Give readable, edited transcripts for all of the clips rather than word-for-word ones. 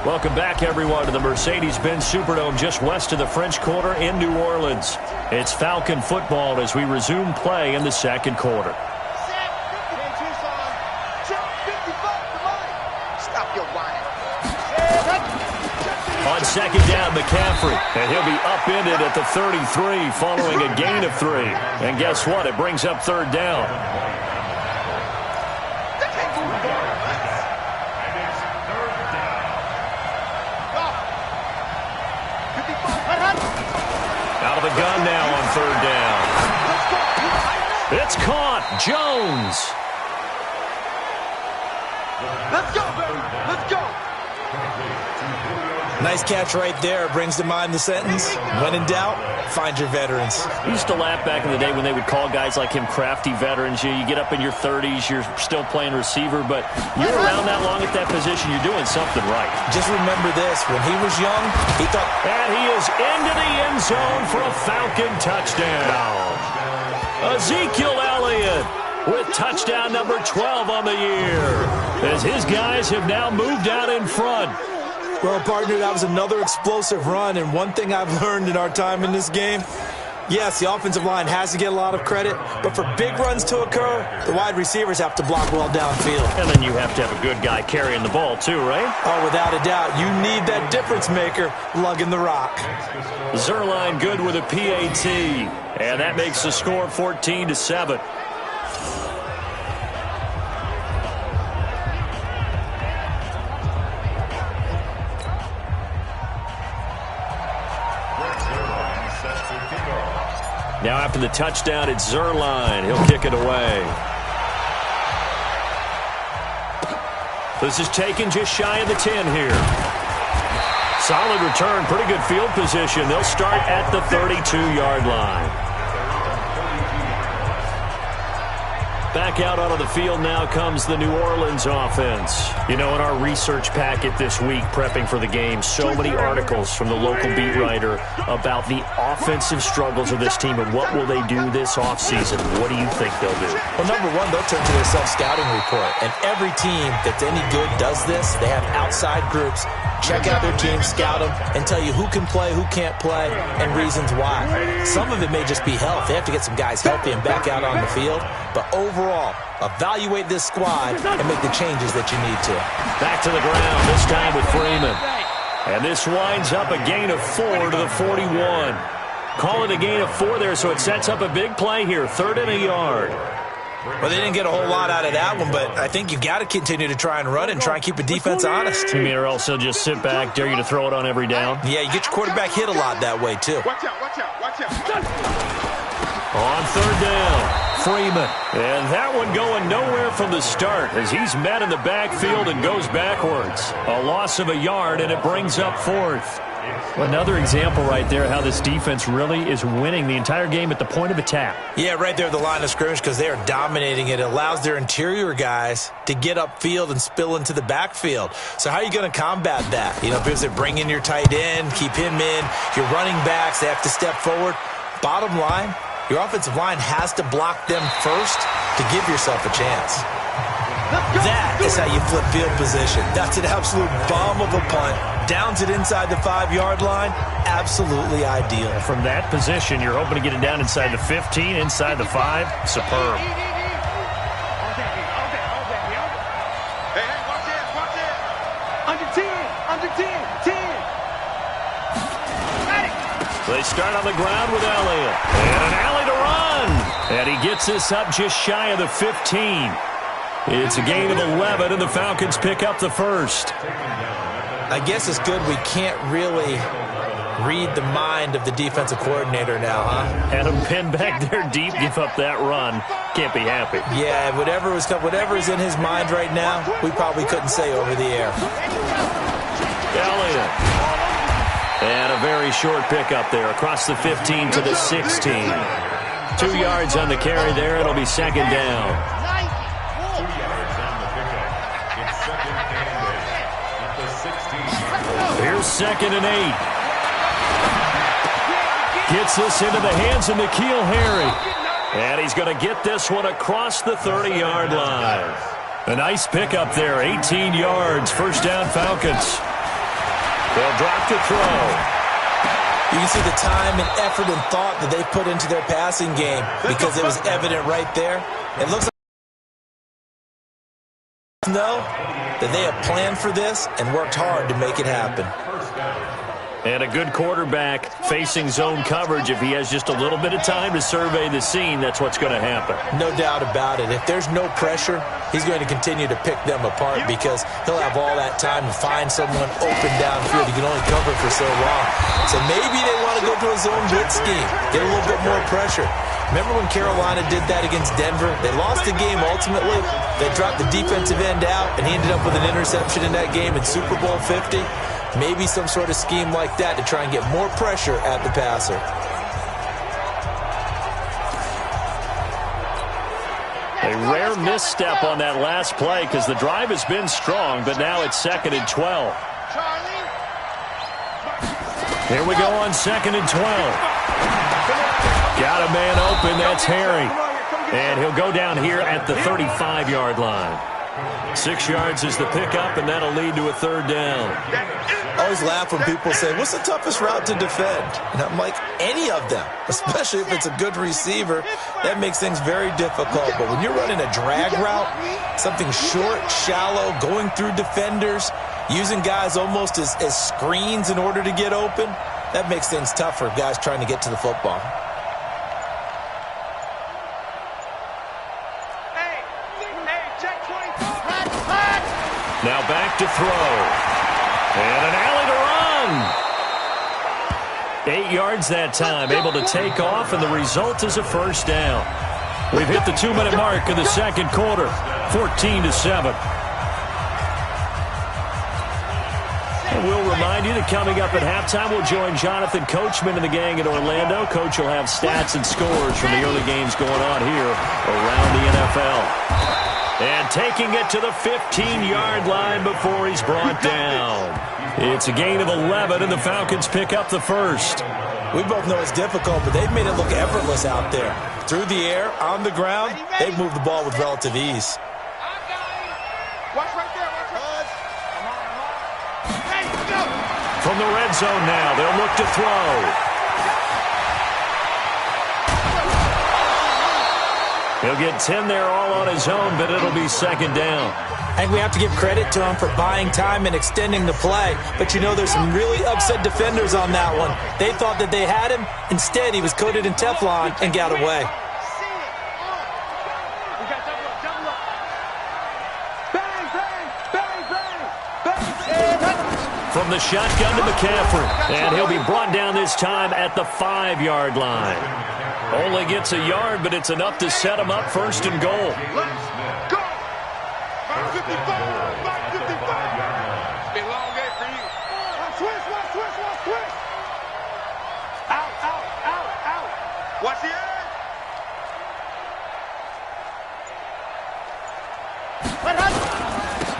Welcome back, everyone, to the Mercedes-Benz Superdome just west of the French Quarter in New Orleans. It's Falcon football as we resume play in the second quarter. On second down, McCaffrey, and he'll be upended at the 33 following a gain of 3. And guess what? It brings up third down. Out of the gun now on third down. It's caught. Jones. Let's go, baby. Let's go. Nice catch right there. Brings to mind the sentence, when in doubt, find your veterans. I used to laugh back in the day when they would call guys like him crafty veterans. You get up in your 30s, you're still playing receiver, but you're around that long at that position, you're doing something right. Just remember this, when he was young, he thought... And he is into the end zone for a Falcon touchdown. Ezekiel Elliott with touchdown number 12 on the year, as his guys have now moved out in front. Well, partner, that was another explosive run, and one thing I've learned in our time in this game, yes, the offensive line has to get a lot of credit, but for big runs to occur, the wide receivers have to block well downfield. And then you have to have a good guy carrying the ball too, right? Oh, without a doubt. You need that difference maker lugging the rock. Zerline good with a PAT, and that makes the score 14-7. Now after the touchdown, it's Zerline. He'll kick it away. This is taken just shy of the 10 here. Solid return, pretty good field position. They'll start at the 32-yard line. Back out onto the field now comes the New Orleans offense. You know, in our research packet this week, prepping for the game, so many articles from the local beat writer about the offensive struggles of this team and what will they do this offseason. What do you think they'll do? Well, number one, they'll turn to their self-scouting report. And every team that's any good does this. They have outside groups. Check out their team, scout them, and tell you who can play, who can't play, and reasons why. Some of it may just be health. They have to get some guys healthy and back out on the field. But overall, evaluate this squad and make the changes that you need to. Back to the ground, this time with Freeman. And this winds up a gain of 4 to the 41. Call it a gain of 4 there, so it sets up a big play here, 3rd and a yard. Well, they didn't get a whole lot out of that one, but I think you've got to continue to try and run and try and keep the defense honest. You mean, or else they'll just sit back, dare you to throw it on every down? Yeah, you get your quarterback hit a lot that way, too. Watch out, watch out, watch out. On 3rd down, Freeman. And that one going nowhere from the start as he's met in the backfield and goes backwards. A loss of a yard, and it brings up 4th. Another example right there how this defense really is winning the entire game at the point of attack. Yeah, right there at the line of scrimmage because they are dominating it. It allows their interior guys to get upfield and spill into the backfield. So how are you going to combat that? You know, because they bring in your tight end, keep him in. Your running backs, they have to step forward. Bottom line, your offensive line has to block them first to give yourself a chance. That is how you flip field position. That's an absolute bomb of a punt. Downs it inside the 5-yard line. Absolutely ideal. From that position, you're hoping to get it down inside the 15, inside the 5. Superb. Hey, watch it. Under 10, 10. They start on the ground with Elliott. And an alley to run. And he gets this up just shy of the 15. It's a gain of 11, and the Falcons pick up the first. I guess it's good we can't really read the mind of the defensive coordinator now, huh? Had him pinned back there deep, give up that run. Can't be happy. Yeah, whatever is in his mind right now, we probably couldn't say over the air. Elliott. And a very short pickup there across the 15 to the 16. 2 yards on the carry there. It'll be 2nd down. Here's 2nd and 8. Gets this into the hands of N'Keal Harry. And he's going to get this one across the 30-yard line. A nice pickup there, 18 yards, 1st down Falcons. They'll drop to throw. You can see the time and effort and thought that they put into their passing game because it was evident right there. It looks like they know that they have planned for this and worked hard to make it happen. And a good quarterback facing zone coverage. If he has just a little bit of time to survey the scene, that's what's going to happen. No doubt about it. If there's no pressure, he's going to continue to pick them apart because he'll have all that time to find someone open downfield. He can only cover for so long. So maybe they want to go to a zone blitz scheme, get a little bit more pressure. Remember when Carolina did that against Denver? They lost the game ultimately. They dropped the defensive end out, and he ended up with an interception in that game in Super Bowl 50. Maybe some sort of scheme like that to try and get more pressure at the passer. A rare misstep on that last play because the drive has been strong, but now it's 2nd and 12. Here we go on 2nd and 12. Got a man open, that's Harry. And he'll go down here at the 35-yard line. 6 yards is the pickup, and that'll lead to a 3rd down. I always laugh when people say, what's the toughest route to defend? And I'm like, any of them, especially if it's a good receiver. That makes things very difficult. But when you're running a drag route, something short, shallow, going through defenders, using guys almost as screens in order to get open, that makes things tough for guys trying to get to the football. Now back to throw. And an alley to run. 8 yards that time, able to take off, and the result is a 1st down. We've hit the 2-minute mark in the 2nd quarter, 14-7. And we'll remind you that coming up at halftime, we'll join Jonathan Coachman and the gang in Orlando. Coach will have stats and scores from the early games going on here around the NFL. And taking it to the 15-yard line before he's brought down. It's a gain of 11, and the Falcons pick up the 1st. We both know it's difficult, but they've made it look effortless out there. Through the air, on the ground, they've moved the ball with relative ease. From the red zone now, they'll look to throw. He'll get 10 there all on his own, but it'll be 2nd down. I think we have to give credit to him for buying time and extending the play. But, you know, there's some really upset defenders on that one. They thought that they had him. Instead, he was coated in Teflon and got away. From the shotgun to McCaffrey. And he'll be brought down this time at the 5-yard line. Only gets a yard, but it's enough to set him up 1st and goal. Let's go! 555! 555! It's been a long day for you. Watch twist! Out! Watch the edge!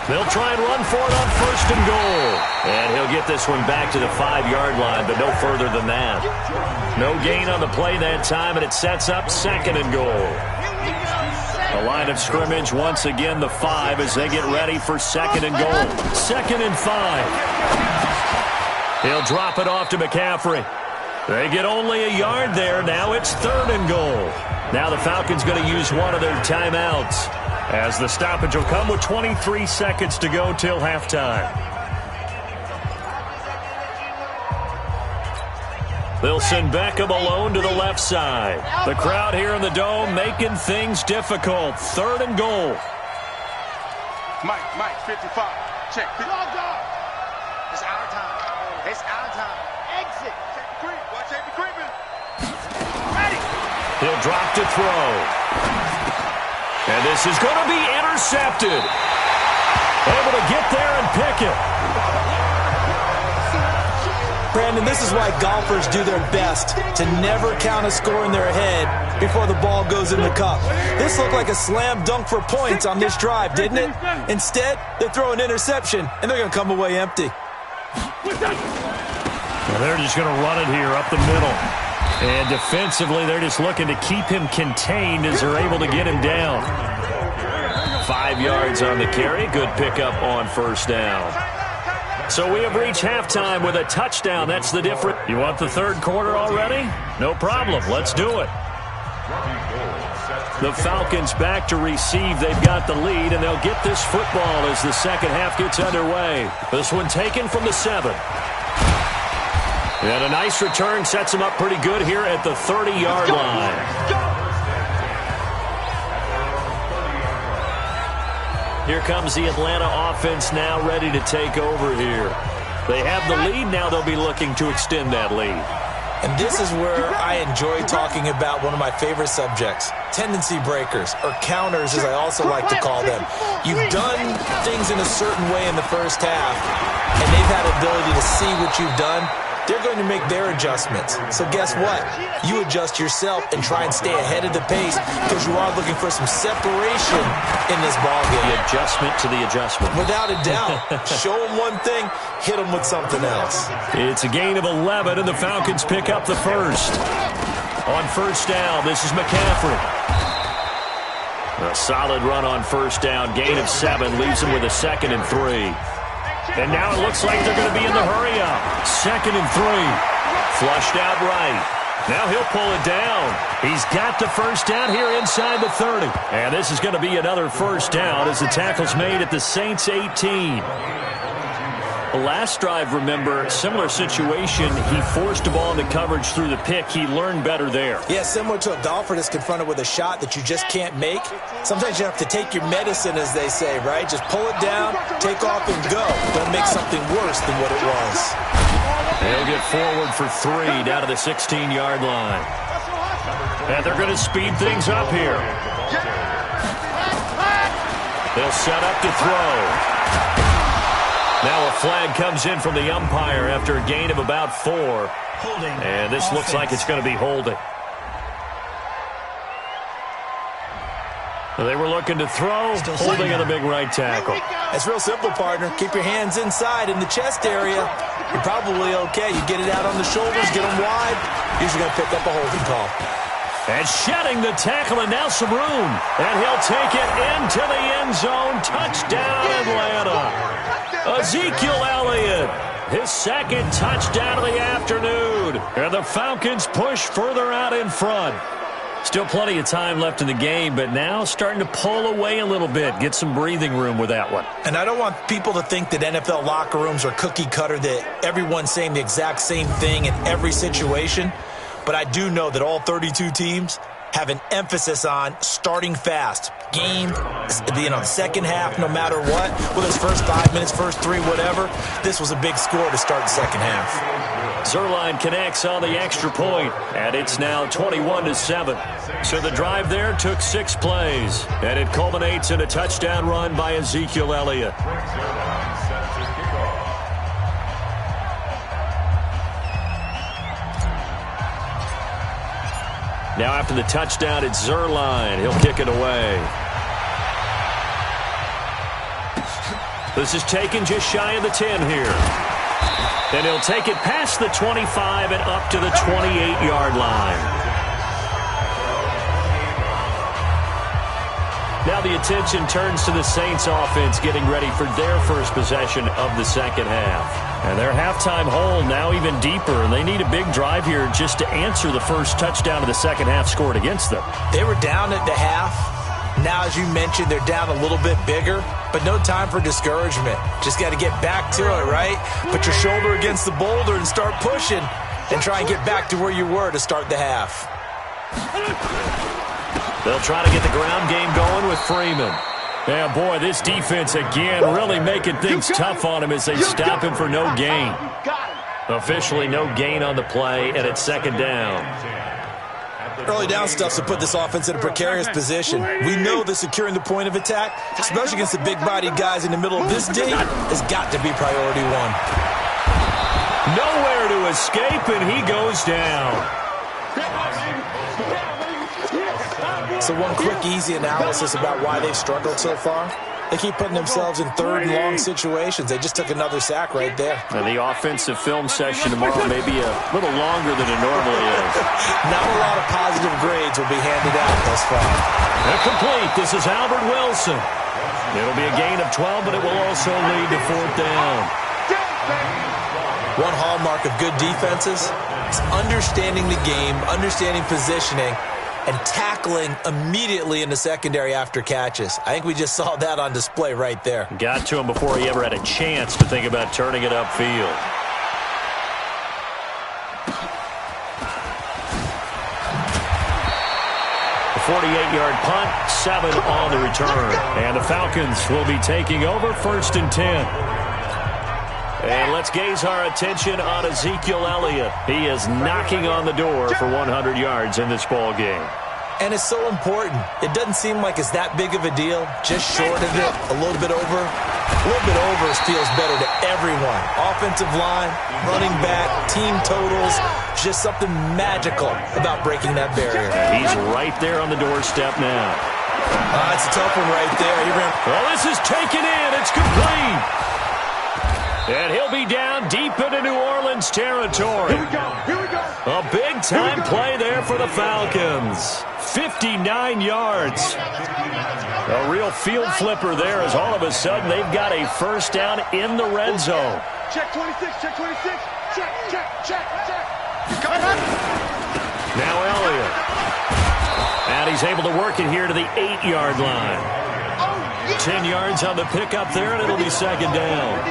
They'll try and run for it on 1st and goal. And he'll get this one back to the 5-yard line, but no further than that. No gain on the play that time, and it sets up 2nd and goal. The line of scrimmage, once again, the 5 as they get ready for 2nd and goal. 2nd and 5. He'll drop it off to McCaffrey. They get only a yard there. Now it's 3rd and goal. Now the Falcons going to use one of their timeouts, as the stoppage will come with 23 seconds to go till halftime. They'll send Beckham alone to the left side. The crowd here in the Dome making things difficult. 3rd and goal. Mike, 55. Check. It's our time. Exit. Check the creep. Watch the creeping. Ready. He'll drop to throw. And this is going to be intercepted. Able to get there and pick it. Brandon, this is why golfers do their best to never count a score in their head before the ball goes in the cup. This looked like a slam dunk for points on this drive, didn't it? Instead, they throw an interception, and they're going to come away empty. Well, they're just going to run it here up the middle. And defensively, they're just looking to keep him contained as they're able to get him down. 5 yards on the carry. Good pickup on 1st down. So we have reached halftime with a touchdown. That's the difference. You want the third quarter already? No problem. Let's do it. The Falcons back to receive. They've got the lead, and they'll get this football as the second half gets underway. This one taken from the 7. And a nice return sets him up pretty good here at the 30-yard line. Here comes the Atlanta offense now ready to take over here. They have the lead. Now they'll be looking to extend that lead. And this is where I enjoy talking about one of my favorite subjects, tendency breakers, or counters as I also like to call them. You've done things in a certain way in the first half, and they've had the ability to see what you've done. They're going to make their adjustments. So guess what? You adjust yourself and try and stay ahead of the pace because you are looking for some separation in this ballgame. The adjustment to the adjustment. Without a doubt. Show them one thing, hit them with something else. It's a gain of 11, and the Falcons pick up the first. On first down, this is McCaffrey. A solid run on first down. Gain of 7 leaves him with a 2nd and 3. And now it looks like they're going to be in the hurry-up. 2nd and 3. Flushed out right. Now he'll pull it down. He's got the first down here inside the 30. And this is going to be another first down as the tackle's made at the Saints' 18. The last drive, remember, similar situation. He forced the ball into coverage through the pick. He learned better there. Yeah, similar to a golfer that's confronted with a shot that you just can't make. Sometimes you have to take your medicine, as they say, right? Just pull it down, take off, and go. Don't make something worse than what it was. They'll get forward for 3 down to the 16-yard line. And they're going to speed things up here. They'll set up to throw. Now a flag comes in from the umpire after a gain of about 4. And this looks like it's going to be holding. They were looking to throw, holding on the big right tackle. It's real simple, partner. Keep your hands inside in the chest area. You're probably okay. You get it out on the shoulders, get them wide. Usually going to pick up a holding call. And shedding the tackle, and now some room. And he'll take it into the end zone. Touchdown, Atlanta. Ezekiel Elliott, his 2nd touchdown of the afternoon. And the Falcons push further out in front. Still plenty of time left in the game, but now starting to pull away a little bit. Get some breathing room with that one. And I don't want people to think that NFL locker rooms are cookie cutter, that everyone's saying the exact same thing in every situation. But I do know that all 32 teams have an emphasis on starting fast. Game, the second half, no matter what. Whether it's first 5 minutes, first 3, whatever. This was a big score to start the second half. Zerline connects on the extra point, and it's now 21-7. So the drive there took 6 plays, and it culminates in a touchdown run by Ezekiel Elliott. Now after the touchdown, it's Zerline. He'll kick it away. This is taken just shy of the 10 here. And he'll take it past the 25 and up to the 28-yard line. Now the attention turns to the Saints offense getting ready for their first possession of the second half. And their halftime hole now even deeper, and they need a big drive here just to answer the first touchdown of the second half scored against them. They were down at the half. Now, as you mentioned, they're down a little bit bigger, but no time for discouragement. Just got to get back to it, right? Put your shoulder against the boulder and start pushing and try and get back to where you were to start the half. They'll try to get the ground game going with Freeman. Yeah, boy, this defense again really making things tough on him as they stop him for no gain. Officially no gain on the play, and it's second down. Early down stuff to put this offense in a precarious position. We know that securing the point of attack, especially against the big-bodied guys in the middle of this D, has got to be priority 1. Nowhere to escape, and he goes down. So one quick, easy analysis about why they've struggled so far. They keep putting themselves in third and long situations. They just took another sack right there. And the offensive film session tomorrow may be a little longer than it normally is. Not a lot of positive grades will be handed out thus far. Complete. This is Albert Wilson. It'll be a gain of 12, but it will also lead to fourth down. One hallmark of good defenses is understanding the game, understanding positioning, and tackling immediately in the secondary after catches. I think we just saw that on display right there. Got to him before he ever had a chance to think about turning it upfield. A 48-yard punt, 7 on the return. And the Falcons will be taking over 1st and 10. And let's gaze our attention on Ezekiel Elliott. He is knocking on the door for 100 yards in this ball game. And it's so important. It doesn't seem like it's that big of a deal. Just short of it, a little bit over. A little bit over feels better to everyone. Offensive line, running back, team totals. Just something magical about breaking that barrier. And he's right there on the doorstep now. It's a tough one right there. Well, this is taken in. It's complete. And he'll be down deep into New Orleans territory. Here we go. A big-time play there for the Falcons. 59 yards. A real field flipper there as all of a sudden they've got a first down in the red zone. Check 26, check 26. Check. Now Elliott. And he's able to work it here to the 8-yard line. 10 yards on the pickup there, and it'll be second down.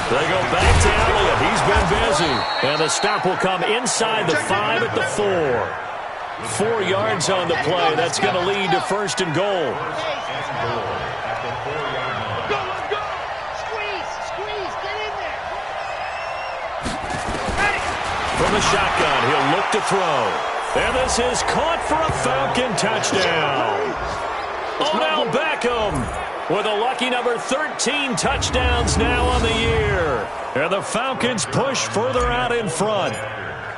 They go back to Elliott. He's been busy. And the stop will come inside the 5 at the 4. 4 yards on the play. That's going to lead to 1st and goal. Go. Squeeze. Get in there. From the shotgun, he'll look to throw. And this is caught for a Falcon touchdown. Odell Beckham with a lucky number 13 touchdowns now on the year. And the Falcons push further out in front.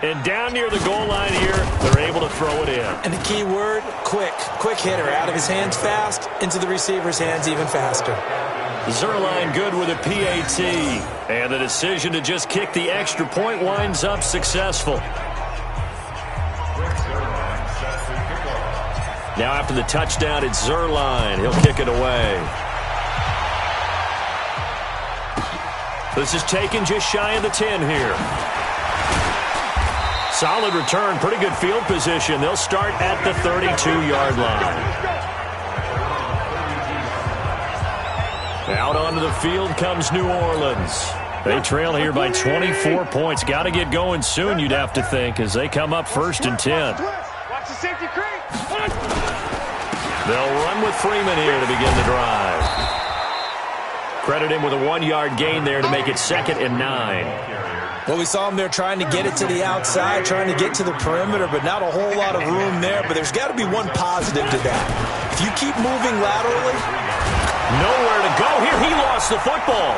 And down near the goal line here, they're able to throw it in. And the key word, quick. Quick hitter. Out of his hands fast, into the receiver's hands even faster. Zerline good with a PAT. And the decision to just kick the extra point winds up successful. Now after the touchdown, it's Zerline. He'll kick it away. This is taken just shy of the 10 here. Solid return, pretty good field position. They'll start at the 32-yard line. Out onto the field comes New Orleans. They trail here by 24 points. Got to get going soon, you'd have to think, as they come up 1st and 10. Watch the safety creep. They'll run with Freeman here to begin the drive. Credit him with a 1-yard gain there to make it 2nd and 9. Well, we saw him there trying to get it to the outside, trying to get to the perimeter, but not a whole lot of room there. But there's got to be one positive to that. If you keep moving laterally. Nowhere to go here. He lost the football.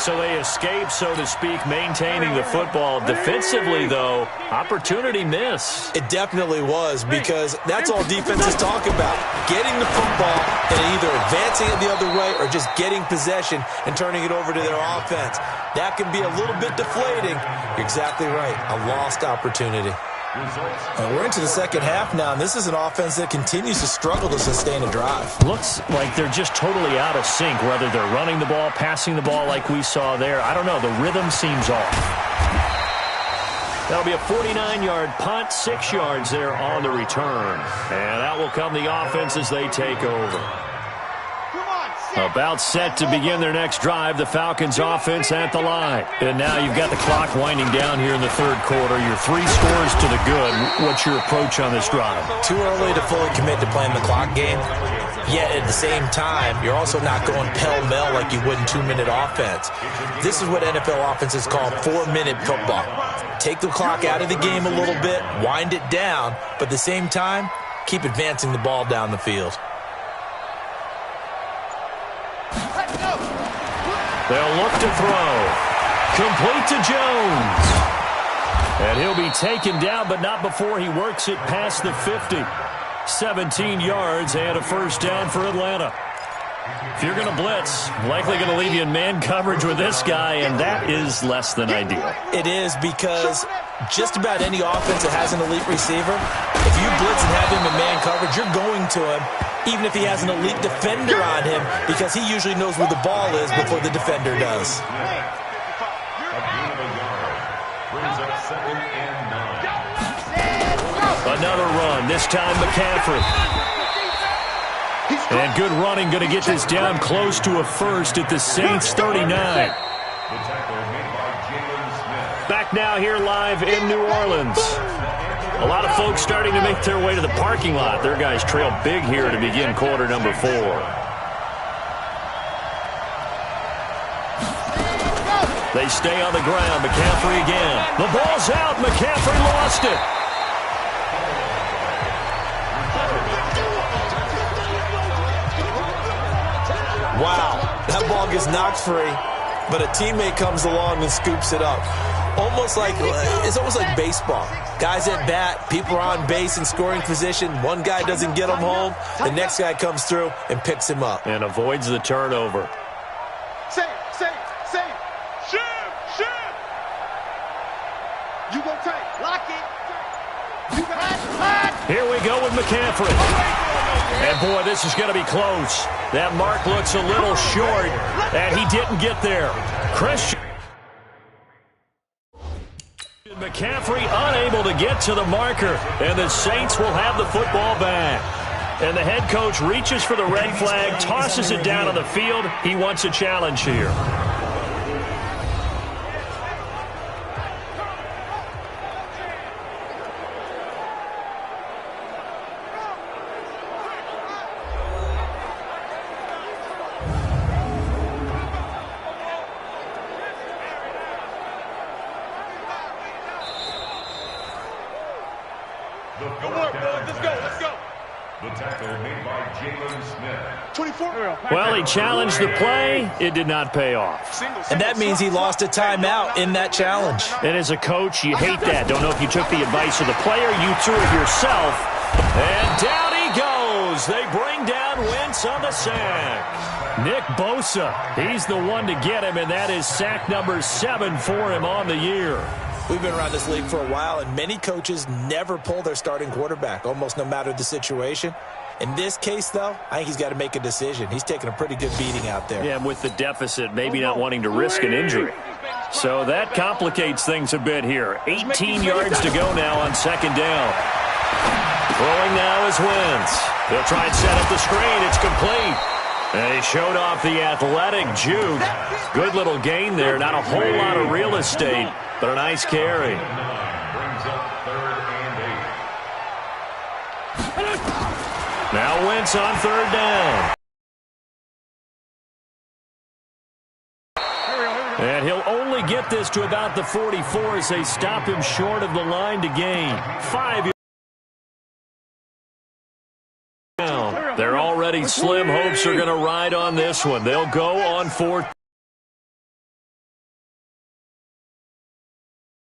So they escape, so to speak, maintaining the football. Defensively, though, opportunity miss. It definitely was, because that's all defenses talk about. Getting the football and either advancing it the other way or just getting possession and turning it over to their offense. That can be a little bit deflating. You're exactly right. A lost opportunity. We're into the second half now, and this is an offense that continues to struggle to sustain a drive. Looks like they're just totally out of sync, whether they're running the ball, passing the ball like we saw there. I don't know. The rhythm seems off. That'll be a 49-yard punt, 6 yards there on the return. And out will come the offense as they take over. About set to begin their next drive, the Falcons offense at the line. And now you've got the clock winding down here in the third quarter. You're 3 scores to the good. What's your approach on this drive? Too early to fully commit to playing the clock game. Yet at the same time, you're also not going pell-mell like you would in 2-minute offense. This is what NFL offenses call 4-minute football. Take the clock out of the game a little bit, wind it down, but at the same time, keep advancing the ball down the field. They'll look to throw. Complete to Jones. And he'll be taken down, but not before he works it past the 50. 17 yards and a first down for Atlanta. If you're going to blitz, likely going to leave you in man coverage with this guy, and that is less than ideal. It is, because just about any offense that has an elite receiver, if you blitz and have him in man coverage, you're going to him, even if he has an elite defender on him, because he usually knows where the ball is before the defender does. Another run, this time McCaffrey. And good running, going to get this down close to a first at the Saints 39. Back now here live in New Orleans. A lot of folks starting to make their way to the parking lot. Their guys trail big here to begin quarter number 4. They stay on the ground. McCaffrey again. The ball's out. McCaffrey lost it. Wow, that ball gets knocked free, but a teammate comes along and scoops it up. It's almost like baseball. Guys at bat, people are on base in scoring position. One guy doesn't get him home. The next guy comes through and picks him up. And avoids the turnover. Say. Shim. You go tight. Lock it. You got. Here we go with McCaffrey. And boy, this is going to be close. That mark looks a little short, and he didn't get there. Christian McCaffrey unable to get to the marker, and the Saints will have the football back. And the head coach reaches for the red flag, tosses it down on the field. He wants a challenge here. Well, he challenged the play. It did not pay off. And that means he lost a timeout in that challenge. And as a coach, you hate that. Don't know if you took the advice of the player. You threw it yourself. And down he goes. They bring down Wentz on the sack. Nick Bosa, he's the one to get him, and that is sack number 7 for him on the year. We've been around this league for a while, and many coaches never pull their starting quarterback, almost no matter the situation. In this case, though, I think he's got to make a decision. He's taking a pretty good beating out there. Yeah, and with the deficit, maybe not wanting to risk an injury. So that complicates things a bit here. 18 yards to go now on second down. Throwing now is Wentz. They'll try and set up the screen. It's complete. And he showed off the athletic juke. Good little gain there. Not a whole lot of real estate, but a nice carry. Now Wentz on third down. And he'll only get this to about the 44 as they stop him short of the line to gain. 5 yards. They're already slim. Hopes are going to ride on this one. They'll go on fourth.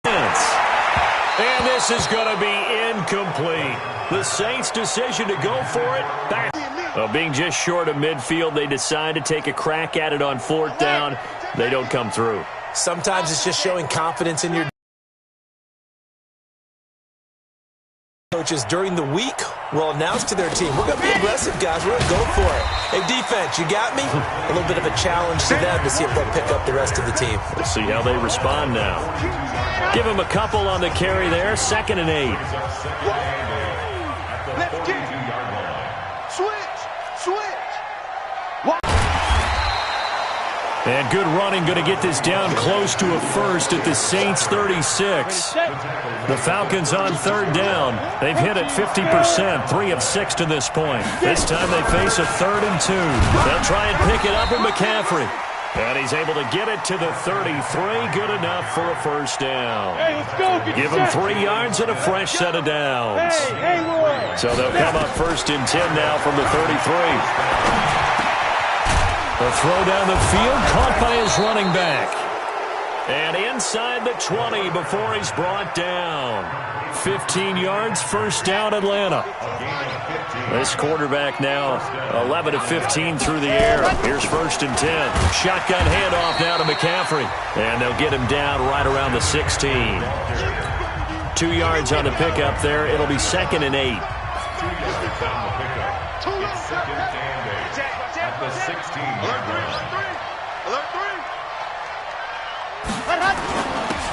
And this is going to be incomplete. The Saints' decision to go for it. Back. Being just short of midfield, they decide to take a crack at it on fourth down. They don't come through. Sometimes it's just showing confidence in your coaches during the week will announce to their team, we're going to be aggressive, guys. We're going to go for it. Hey, defense, you got me? A little bit of a challenge to them to see if they'll pick up the rest of the team. We'll see how they respond now. Give them a couple on the carry there. 2nd and 8. Let's get it. Switch. And good running, going to get this down close to a first at the Saints 36. The Falcons on third down. They've hit it 50%, 3 of 6 to this point. This time they face a 3rd and 2. They'll try and pick it up with McCaffrey. And he's able to get it to the 33. Good enough for a first down. Hey, let's go. Give him 3 yards and a fresh set of downs. Hey, Roy. So they'll come up 1st and 10 now from the 33. The throw down the field, caught by his running back. And inside the 20 before he's brought down. 15 yards, first down, Atlanta. This quarterback now 11 of 15 through the air. Here's 1st and 10. Shotgun handoff now to McCaffrey. And they'll get him down right around the 16. 2 yards on the pickup there. It'll be 2nd and 8. At the 16.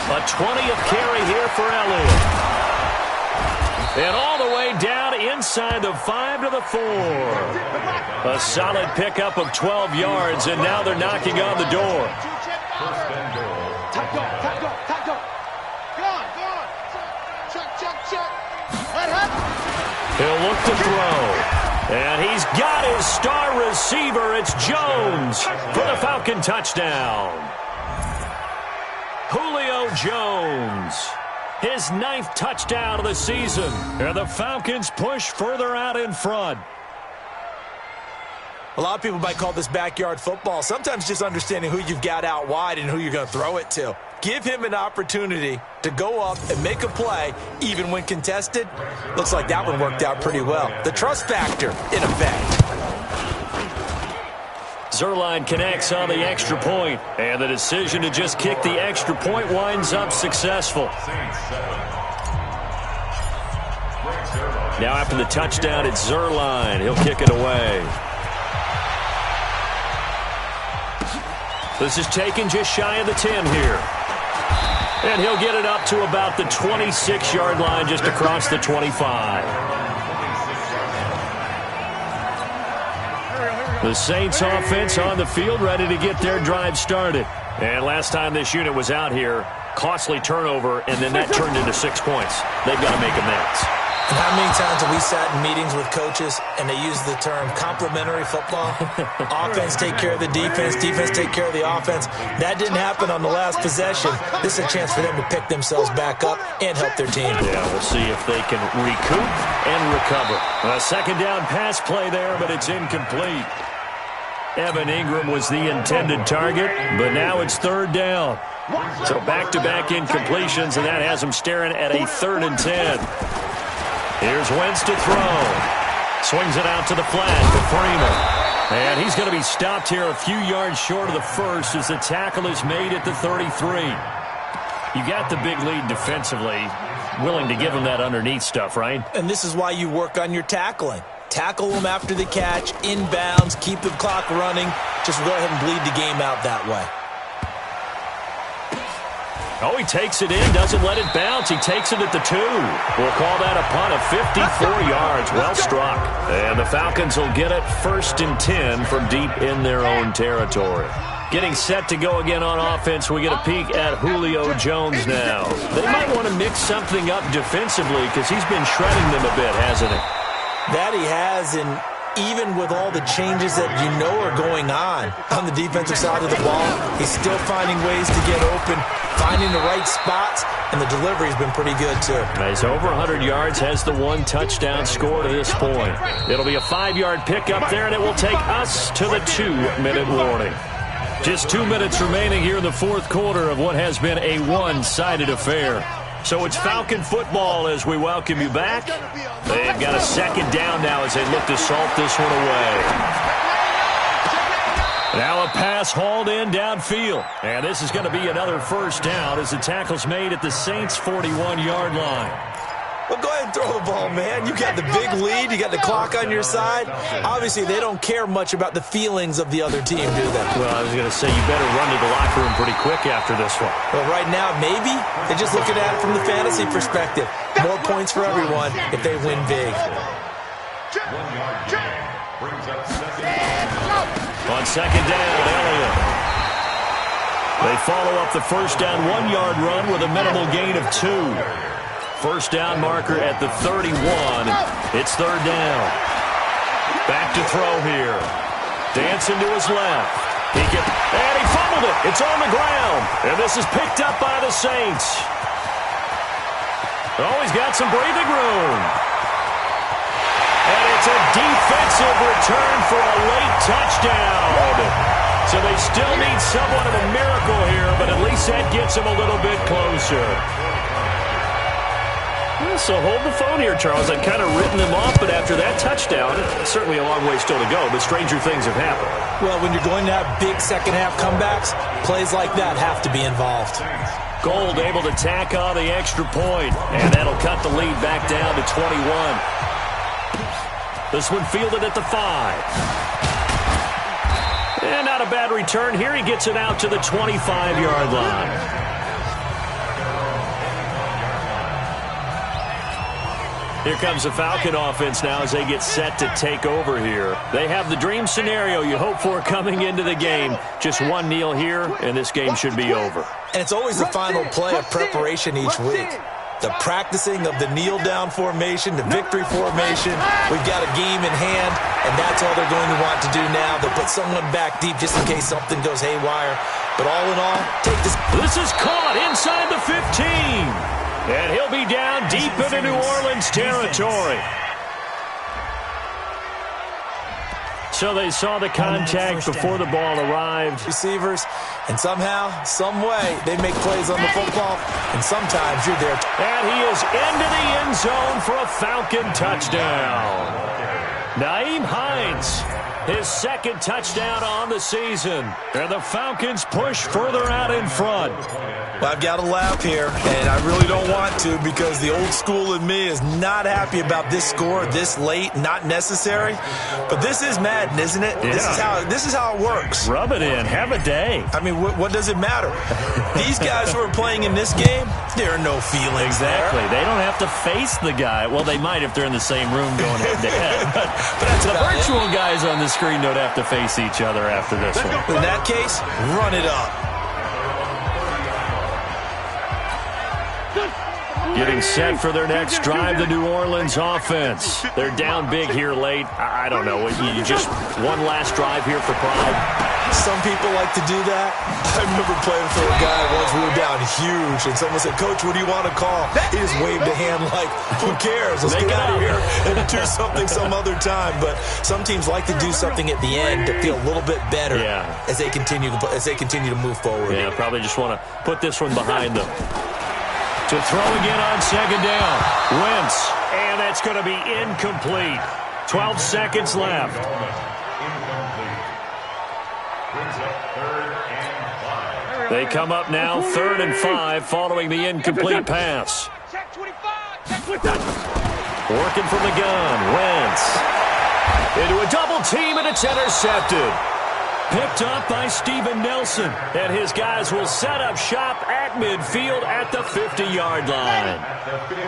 A 20th carry here for Elliott. And all the way down inside the 5 to the 4. A solid pickup of 12 yards, and now they're knocking on the door. First and goal. Top go. Go on. Check. He'll look to throw. And he's got his star receiver. It's Jones for the Falcon touchdown. Julio Jones. His 9th touchdown of the season. And the Falcons push further out in front. A lot of people might call this backyard football. Sometimes just understanding who you've got out wide and who you're going to throw it to. Give him an opportunity to go up and make a play, even when contested. Looks like that one worked out pretty well. The trust factor, in effect. Zuerlein connects on the extra point, and the decision to just kick the extra point winds up successful. Now after the touchdown, it's Zuerlein. He'll kick it away. This is taken just shy of the 10 here. And he'll get it up to about the 26-yard line, just across the 25. The Saints offense on the field, ready to get their drive started. And last time this unit was out here, costly turnover, and then that turned into 6 points. They've got to make amends. And how many times have we sat in meetings with coaches and they use the term complementary football? Offense take care of the defense, defense take care of the offense. That didn't happen on the last possession. This is a chance for them to pick themselves back up and help their team. Yeah, we'll see if they can recoup and recover. A 2nd down pass play there, but it's incomplete. Evan Ingram was the intended target, but now it's 3rd down. So back-to-back incompletions, and that has them staring at a 3rd and 10. Here's Wentz to throw. Swings it out to the flat to Freeman. And he's going to be stopped here a few yards short of the first as the tackle is made at the 33. You got the big lead defensively, willing to give him that underneath stuff, right? And this is why you work on your tackling. Tackle them after the catch, inbounds, keep the clock running. Just go ahead and bleed the game out that way. Oh, he takes it in, doesn't let it bounce. He takes it at the 2. We'll call that a punt of 54 yards. Well struck. And the Falcons will get it 1st and 10 from deep in their own territory. Getting set to go again on offense, we get a peek at Julio Jones now. They might want to mix something up defensively because he's been shredding them a bit, hasn't he? That he has, and even with all the changes that you know are going on the defensive side of the ball, he's still finding ways to get open, finding the right spots, and the delivery's been pretty good, too. He's over 100 yards, has the 1 touchdown score to this point. It'll be a 5-yard pickup there, and it will take us to the 2-minute warning. Just 2 minutes remaining here in the 4th quarter of what has been a one-sided affair. So it's Falcon football as we welcome you back. They've got a 2nd down now as they look to salt this one away. Now a pass hauled in downfield. And this is going to be another 1st down as the tackle's made at the Saints' 41-yard line. Well, go ahead and throw the ball, man. You got the big lead. You got the clock on your side. Obviously, they don't care much about the feelings of the other team, do they? Well, I was going to say, you better run to the locker room pretty quick after this one. Well, right now, maybe. They're just looking at it from the fantasy perspective. More points for everyone if they win big. 1 yard gain. Brings up 2nd. On 2nd down, Elliott. They follow up the 1st down 1-yard run with a minimal gain of 2. 1st down marker at the 31. It's 3rd down. Back to throw here. Dancing to his left. And he fumbled it. It's on the ground. And this is picked up by the Saints. Oh, he's got some breathing room. And it's a defensive return for a late touchdown. So they still need somewhat of a miracle here, but at least that gets them a little bit closer. So hold the phone here, Charles. I'd kind of written them off, but after that touchdown, certainly a long way still to go, but stranger things have happened. Well, when you're going to have big second-half comebacks, plays like that have to be involved. Gold able to tack on the extra point, and that'll cut the lead back down to 21. This one fielded at the 5. And not a bad return here. He gets it out to the 25-yard line. Here comes the Falcon offense now as they get set to take over here. They have the dream scenario you hope for coming into the game. Just one kneel here, and this game should be over. And it's always the final play of preparation each week. The practicing of the kneel-down formation, the victory formation. We've got a game in hand, and that's all they're going to want to do now. They'll put someone back deep just in case something goes haywire. But all in all, take this. This is caught inside the 15. And he'll be down deep into New Orleans territory. So they saw the contact before the ball arrived. Receivers, and somehow, some way, they make plays on the football, and sometimes you're there. And he is into the end zone for a Falcon touchdown. Nyheim Hines, his second touchdown on the season. And the Falcons push further out in front. Well, I've got to laugh here, and I really don't want to because the old school in me is not happy about this score this late, not necessary. But this is Madden, isn't it? Yeah. This is how it works. Rub it in. Have a day. I mean, what does it matter? These guys who are playing in this game, there are no feelings Exactly. there. They don't have to face the guy. Well, they might if they're in the same room going head-to-head. But that's the about virtual guys on the screen don't have to face each other after this one. In that case, run it up. Getting set for their next drive, the New Orleans offense. They're down big here late. I don't know. You just one last drive here for pride. Some people like to do that. I remember playing for a guy once. We were down huge, and someone said, "Coach, what do you want to call?" He just waved a hand like, "Who cares? Let's get out of here and do something some other time." But some teams like to do something at the end to feel a little bit better as they continue to move forward. Yeah, probably just want to put this one behind them. To throw again on second down. Wentz, and that's going to be incomplete. 12 seconds left. They come up now, 3rd and 5, following the incomplete pass. Working from the gun, Wentz. Into a double team, and it's intercepted. Picked up by Steven Nelson, and his guys will set up shop at midfield at the 50-yard line.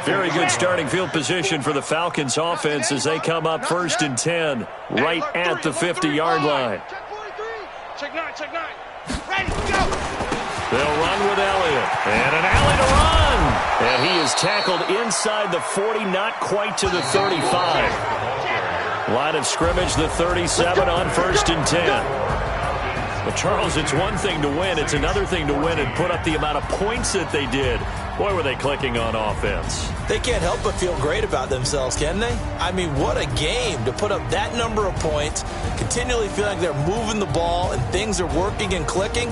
Very good starting field position for the Falcons offense as they come up 1st and 10, right at the 50-yard line. Check nine. Ready, go! They'll run with Elliott, and an alley to run. And he is tackled inside the 40, not quite to the 35. Line of scrimmage, the 37 on 1st and 10. But, Charles, it's one thing to win. It's another thing to win and put up the amount of points that they did. Boy, were they clicking on offense. They can't help but feel great about themselves, can they? I mean, what a game to put up that number of points, continually feel like they're moving the ball and things are working and clicking.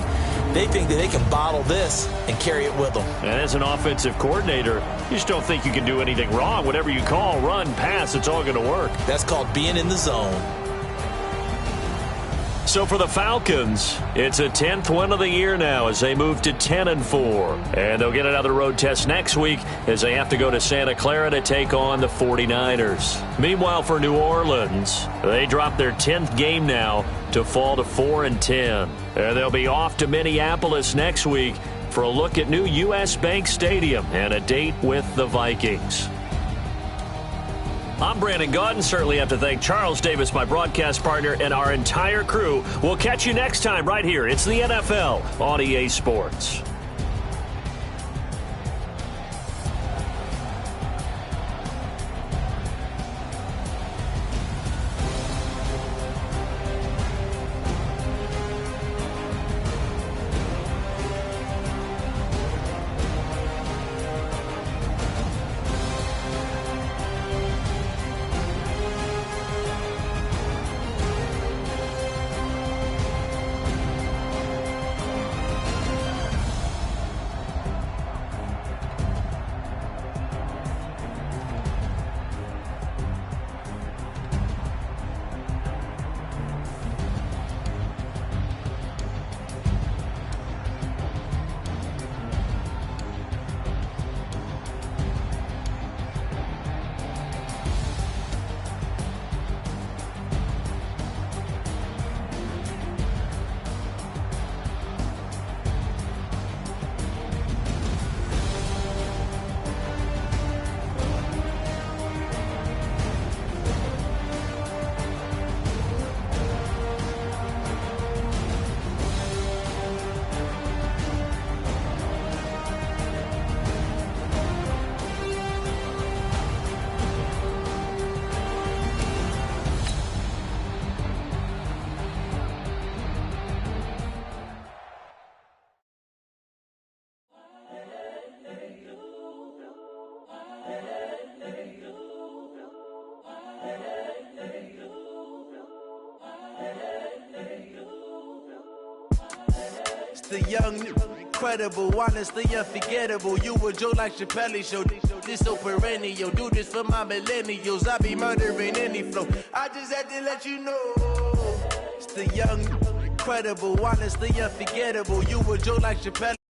They think that they can bottle this and carry it with them. And as an offensive coordinator, you just don't think you can do anything wrong. Whatever you call, run, pass, it's all going to work. That's called being in the zone. So for the Falcons, it's a 10th win of the year now as they move to 10-4. And they'll get another road test next week as they have to go to Santa Clara to take on the 49ers. Meanwhile, for New Orleans, they drop their 10th game now to fall to 4-10. And they'll be off to Minneapolis next week for a look at new U.S. Bank Stadium and a date with the Vikings. I'm Brandon Gaudin. Certainly have to thank Charles Davis, my broadcast partner, and our entire crew. We'll catch you next time right here. It's the NFL on EA Sports. It's the young, incredible, honestly unforgettable. You a Joe like Chappelle show. This so perennial. Do this for my millennials. I be murdering any flow. I just had to let you know. It's the young, incredible, honestly unforgettable. You a Joe like Chappelle.